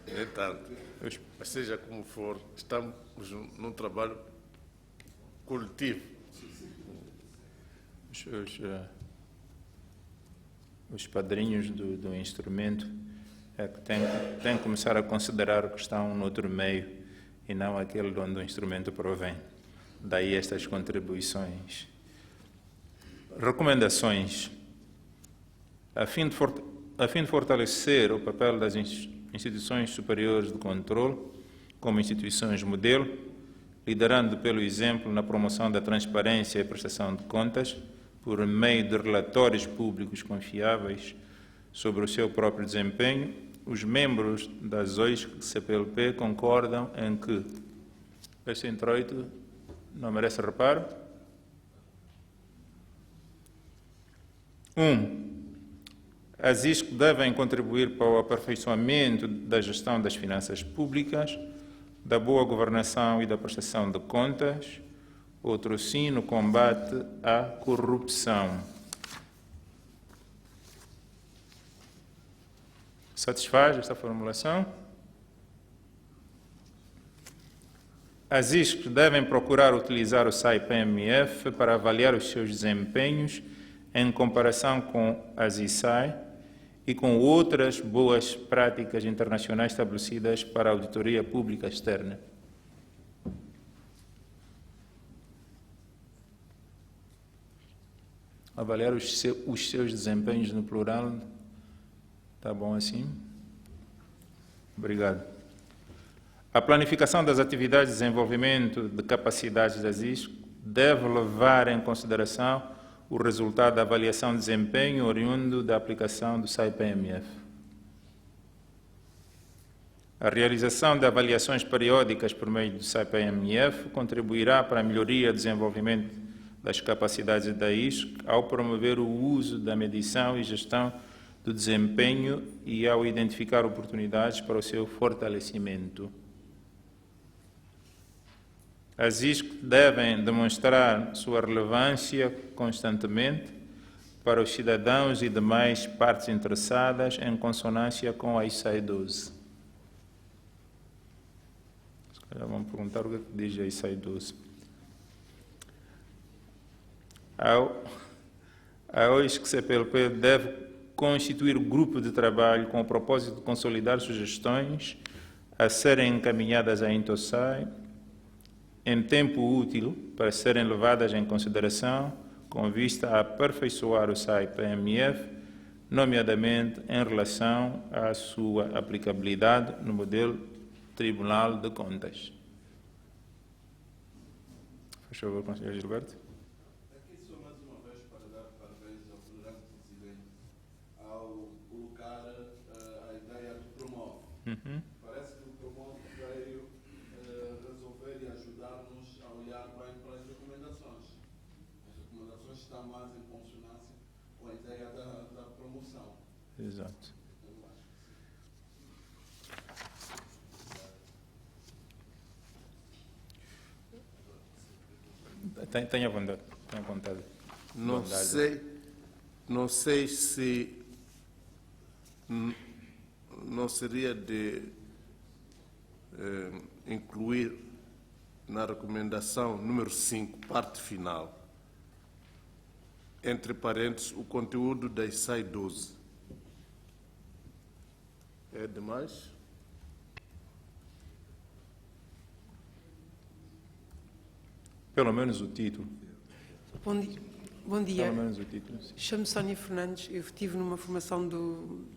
Nem tanto. Mas seja como for, estamos num trabalho coletivo. Os padrinhos do instrumento é que têm que começar a considerar que estão noutro meio e não aquele de onde o instrumento provém. Daí estas contribuições. Recomendações. A fim de fortalecer o papel das instituições superiores de controle como instituições modelo, liderando pelo exemplo na promoção da transparência e prestação de contas, por meio de relatórios públicos confiáveis sobre o seu próprio desempenho, os membros das OISC-CPLP concordam em que este introito não merece reparo. 1. As ISC devem contribuir para o aperfeiçoamento da gestão das finanças públicas, da boa governação e da prestação de contas. Outro sim, no combate à corrupção. Satisfaz esta formulação? As ISCs devem procurar utilizar o SAI-PMF para avaliar os seus desempenhos em comparação com as ISAI e com outras boas práticas internacionais estabelecidas para a auditoria pública externa. Avaliar os seus desempenhos no plural. Tá bom assim? Obrigado. A planificação das atividades de desenvolvimento de capacidades das ISC deve levar em consideração o resultado da avaliação de desempenho oriundo da aplicação do SAI-PMF. A realização de avaliações periódicas por meio do SAI-PMF contribuirá para a melhoria do desenvolvimento das capacidades da ISC ao promover o uso da medição e gestão do desempenho e ao identificar oportunidades para o seu fortalecimento. As ISC devem demonstrar sua relevância constantemente para os cidadãos e demais partes interessadas em consonância com a ISAI 12. Se calhar vamos perguntar o que diz a ISAI 12. A ISC-CPLP deve constituir grupo de trabalho com o propósito de consolidar sugestões a serem encaminhadas à INTOSAI em tempo útil para serem levadas em consideração com vista a aperfeiçoar o SAI-PMF, nomeadamente em relação à sua aplicabilidade no modelo Tribunal de Contas. Faz favor, Conselheiro Gilberto. Aqui só mais uma vez para dar parabéns ao Honorável Presidente ao colocar a ideia do PROMOVE. Parece que o PROMOVE veio resolver e ajudar-nos a olhar bem para as recomendações. As recomendações estão mais em consonância com a ideia da promoção. Exato. Tenha vontade. Tenha vontade. Não sei se não seria de incluir na recomendação número 5, parte final, entre parênteses, o conteúdo da ISAI 12. É demais? Pelo menos o título. Bom dia. Pelo menos o título. Chamo-me Sónia Fernandes. Eu estive numa formação do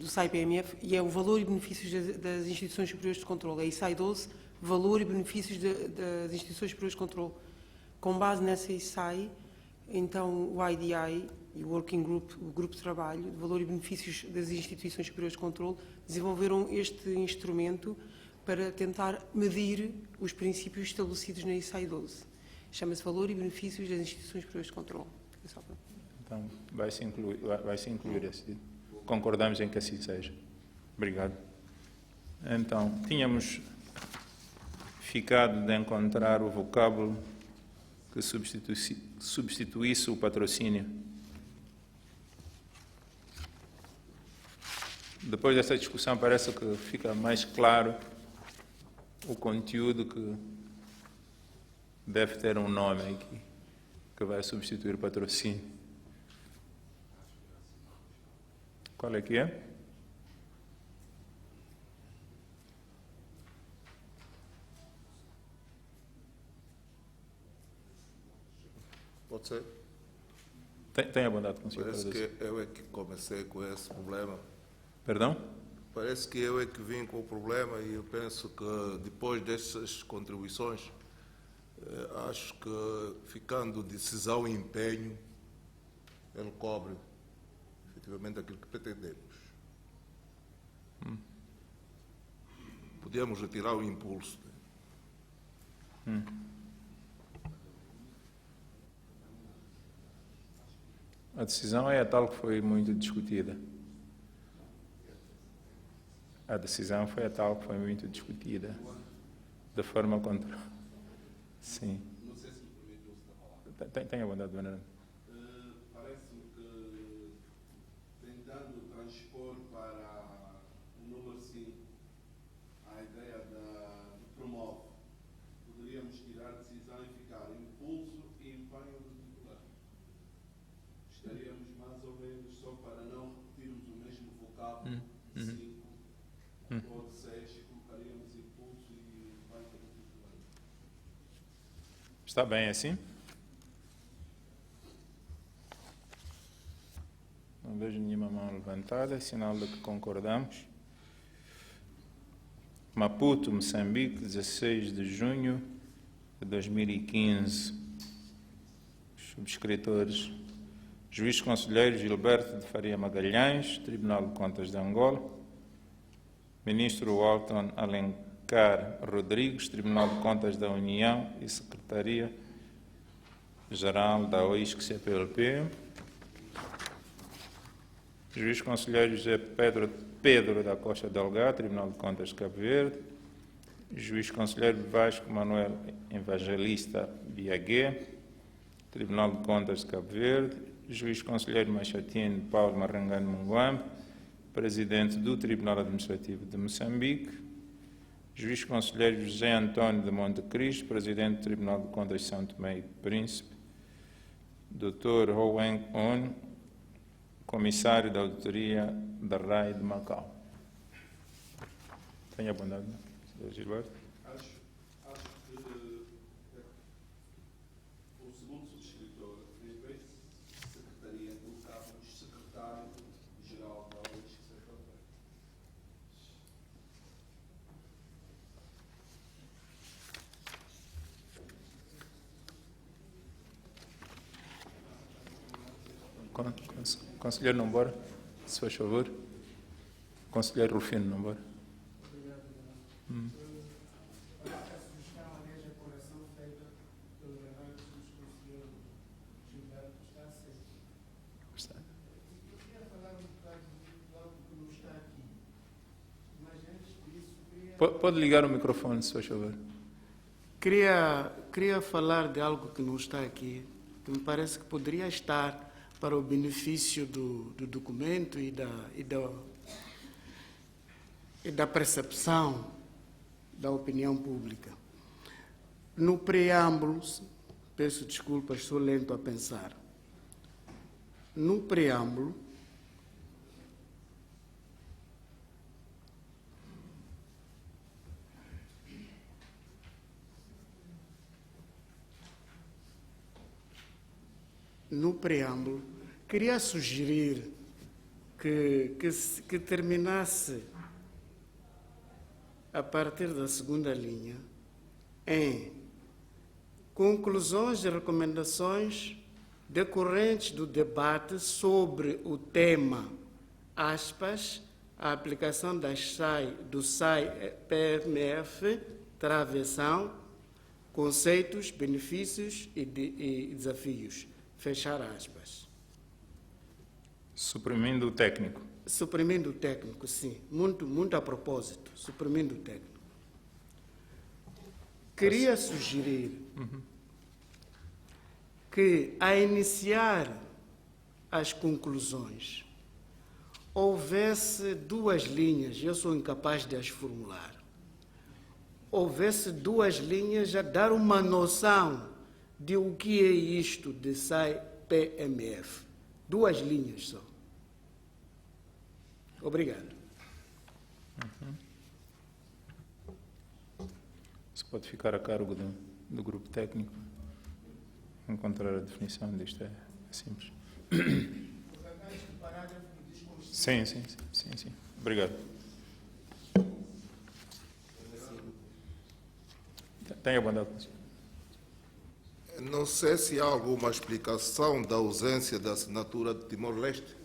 SAI-PMF e é o valor e benefícios das instituições superiores de controle. É ISAI 12, valor e benefícios das instituições superiores de controle. Com base nessa ISAI, então o IDI e o Working Group, o grupo de trabalho de valor e benefícios das instituições superiores de controle, desenvolveram este instrumento para tentar medir os princípios estabelecidos na ISAI 12. Chama-se Valor e Benefícios das Instituições Superiores de Controle. Então, vai-se incluir esse. Concordamos em que assim seja. Obrigado. Então, tínhamos ficado de encontrar o vocábulo que substituísse o patrocínio. Depois dessa discussão, parece que fica mais claro o conteúdo que deve ter um nome aqui, que vai substituir o patrocínio. Qual é que é? Pode ser? Tenha bondade, conselheiro. Parece que eu é que comecei com esse problema. Perdão? Parece que eu é que vim com o problema e eu penso que depois dessas contribuições, acho que ficando decisão e empenho, ele cobre efetivamente aquilo que pretendemos. Podíamos retirar o impulso. A decisão é a tal que foi muito discutida. A decisão foi a tal que foi muito discutida. De forma contra. Sim. Não sei se me permite o uso da palavra. Tenha bondade, Dona. Parece-me que, tentando transpor para o número 5 a ideia do PROMOVE, Está bem assim? Não vejo nenhuma mão levantada, sinal de que concordamos. Maputo, Moçambique, 16 de junho de 2015. Subscritores: Juiz Conselheiro Gilberto de Faria Magalhães, Tribunal de Contas de Angola. Ministro Walton Alencar Rodrigues, Tribunal de Contas da União e Secretaria-Geral da OISC-CPLP. Juiz Conselheiro José Pedro da Costa Delgado, Tribunal de Contas de Cabo Verde. Juiz Conselheiro Vasco Manuel Evangelista Biagué, Tribunal de Contas de Cabo Verde. Juiz Conselheiro Machatino Paulo Marangano Munguambe, Presidente do Tribunal Administrativo de Moçambique. Juiz Conselheiro José Antônio de Monte Cristo, Presidente do Tribunal de Contas de São Tomé e Príncipe. Dr. Hoeng On, Comissário da Auditoria da RAI de Macau. Tenha bondade, Sr. Gilberto. Acho que o segundo subscritor, em vez de secretaria, colocávamos secretário-geral da OISC-CPLP. Conselheiro Nombora, se faz favor. Conselheiro Rufino Nombora. Pode ligar o microfone, se faz favor. Queria falar de algo que não está aqui, que me parece que poderia estar para o benefício do documento e da percepção da opinião pública. No preâmbulo, peço desculpas, sou lento a pensar. No preâmbulo, queria sugerir que terminasse a partir da segunda linha em conclusões e recomendações decorrentes do debate sobre o tema, aspas, a aplicação do SAI-PMF, travessão, conceitos, benefícios e desafios. Fechar aspas. Suprimindo o técnico. Suprimindo o técnico, sim. Muito a propósito. Suprimindo o técnico. Queria sugerir que, a iniciar as conclusões, houvesse duas linhas, eu sou incapaz de as formular, houvesse duas linhas a dar uma noção de o que é isto de SAI-PMF. Duas linhas só. Obrigado. Isso pode ficar a cargo do grupo técnico. Encontrar a definição disto é simples. Sim. Obrigado. Tenha bondade, senhor. Não sei se há alguma explicação da ausência da assinatura de Timor-Leste.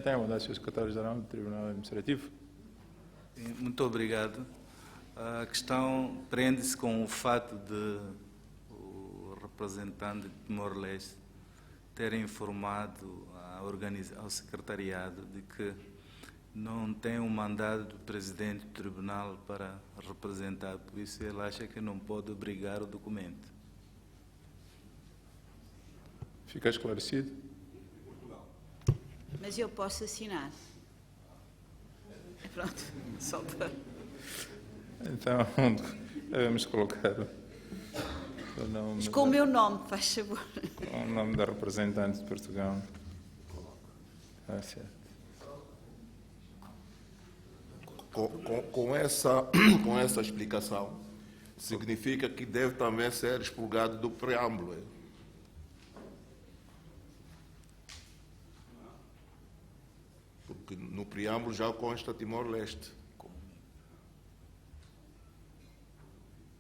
Tenha bondade, Sr. Secretário-Geral do Tribunal Administrativo. Muito obrigado. A questão prende-se com o fato de o representante de Timor-Leste ter informado ao secretariado de que não tem um mandado do presidente do tribunal para representar, por isso ele acha que não pode obrigar o documento. Fica esclarecido? Mas eu posso assinar. Pronto, só para... Então, devemos colocar o nome, Mas com o meu nome, faz favor. o nome da representante de Portugal. Ah, certo. Com essa explicação, significa que deve também ser expurgado do preâmbulo. Porque no preâmbulo já consta Timor-Leste.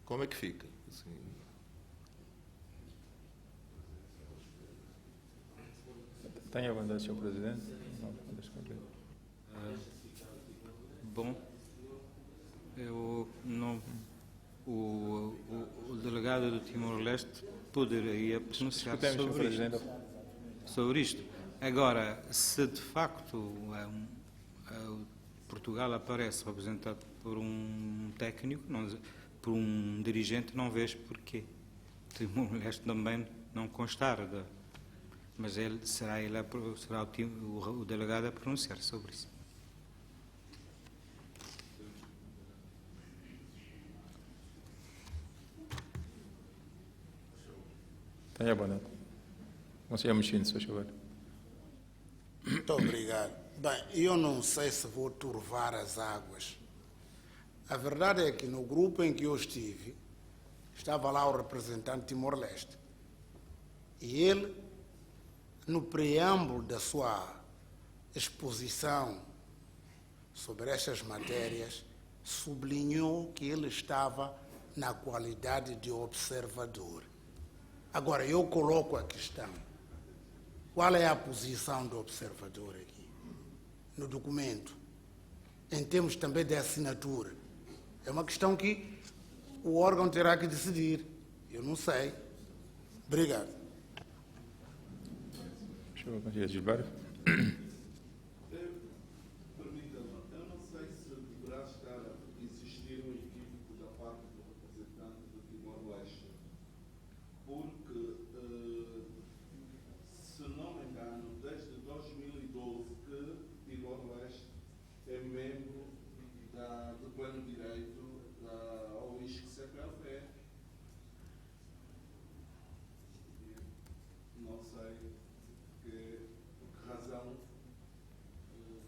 Como é que fica? Assim, Tenha vontade, Sr. Presidente. Não, deixa comigo. Bom, eu não, o delegado do Timor-Leste poderia pronunciar sobre isto. Agora, se de facto Portugal aparece representado por um técnico, por um dirigente, não vejo porquê. Timor-Leste também não constar, mas será o delegado a pronunciar sobre isso. Tenha boa noite. Conselheiro Mexino, se faz favor. Muito obrigado. Bem, eu não sei se vou turvar as águas. A verdade é que no grupo em que eu estive, estava lá o representante de Timor-Leste. E ele, no preâmbulo da sua exposição sobre estas matérias, sublinhou que ele estava na qualidade de observador. Agora, eu coloco a questão. Qual é a posição do observador aqui, no documento, em termos também de assinatura? É uma questão que o órgão terá que decidir. Eu não sei. Obrigado. Deixa eu ver, Gilberto. Permita-me, eu não sei se deverá estar a existir um equívoco da parte do representante do Timor-Leste, porque, se não me engano, desde 2012 que Timor-Leste é membro do pleno direito da OISC-CPLP. Não sei por que razão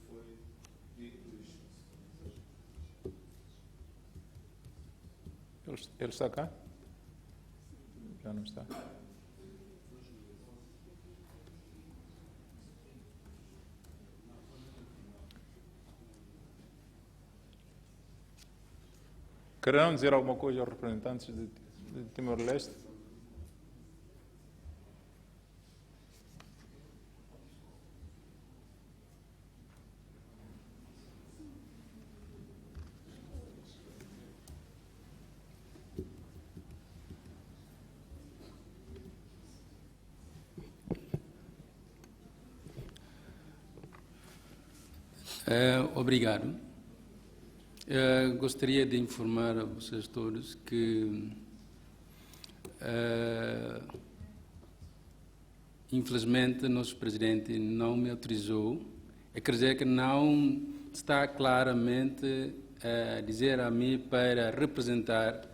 foi dito isto. Ele está cá? Já não está. Quererão dizer alguma coisa aos representantes de Timor-Leste? Obrigado. Gostaria de informar a vocês todos que, infelizmente, nosso presidente não me autorizou. Quer dizer que não está claramente a dizer a mim para representar,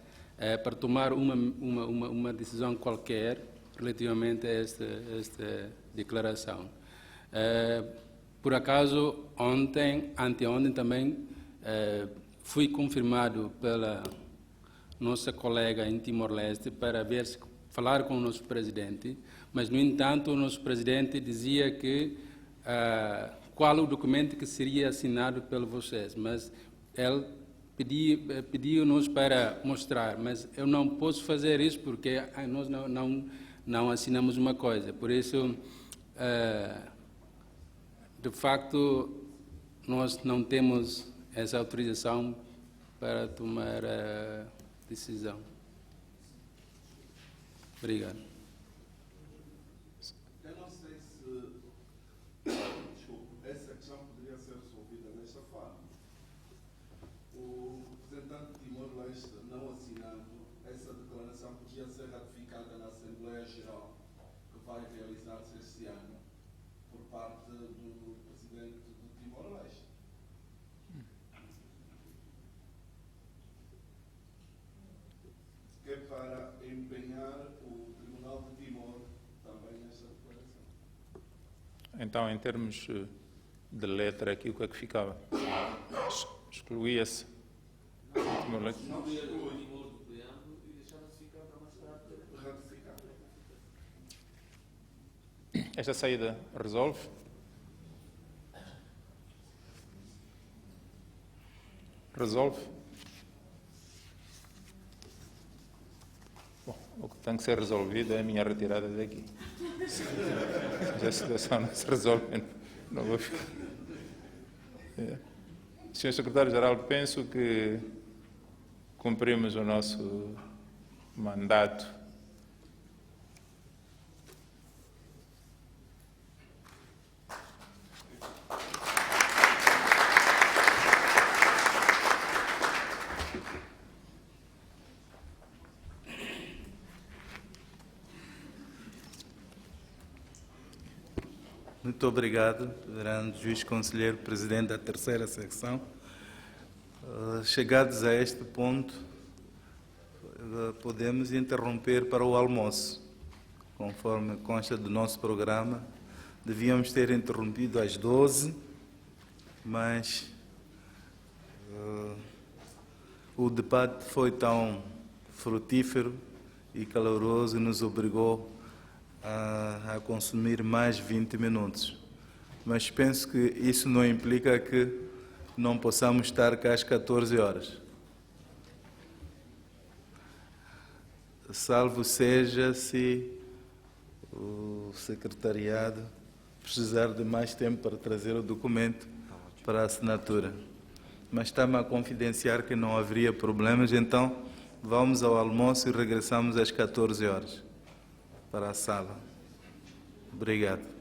para tomar uma decisão qualquer relativamente a esta declaração. Por acaso, anteontem também, fui confirmado pela nossa colega em Timor-Leste para falar com o nosso presidente, mas, no entanto, o nosso presidente dizia que qual o documento que seria assinado pelos vocês, mas ele pediu-nos para mostrar, mas eu não posso fazer isso porque nós não assinamos uma coisa, por isso, de facto, nós não temos essa autorização para tomar a decisão. Obrigado. Eu não sei se, essa questão poderia ser resolvida desta forma. O representante de Timor-Leste não assinando, essa declaração podia ser ratificada na Assembleia Geral, que vai realizar-se este ano, por parte do presidente do Timor-Leste. Então, em termos de letra, aqui o que é que ficava? Excluía-se. Esta saída resolve? Resolve? Bom, o que tem que ser resolvido é a minha retirada daqui. Se a situação não se resolve, não vou ficar. Senhor Secretário-Geral, penso que cumprimos o nosso mandato. Muito obrigado, Vereador Juiz Conselheiro, Presidente da terceira secção. Chegados a este ponto, podemos interromper para o almoço. Conforme consta do nosso programa, devíamos ter interrompido às 12, mas o debate foi tão frutífero e caloroso e nos obrigou a consumir mais 20 minutos. Mas penso que isso não implica que não possamos estar cá às 14 horas. Salvo seja se o secretariado precisar de mais tempo para trazer o documento para a assinatura. Mas está-me a confidenciar que não haveria problemas, então vamos ao almoço e regressamos às 14 horas para a sala. Obrigado.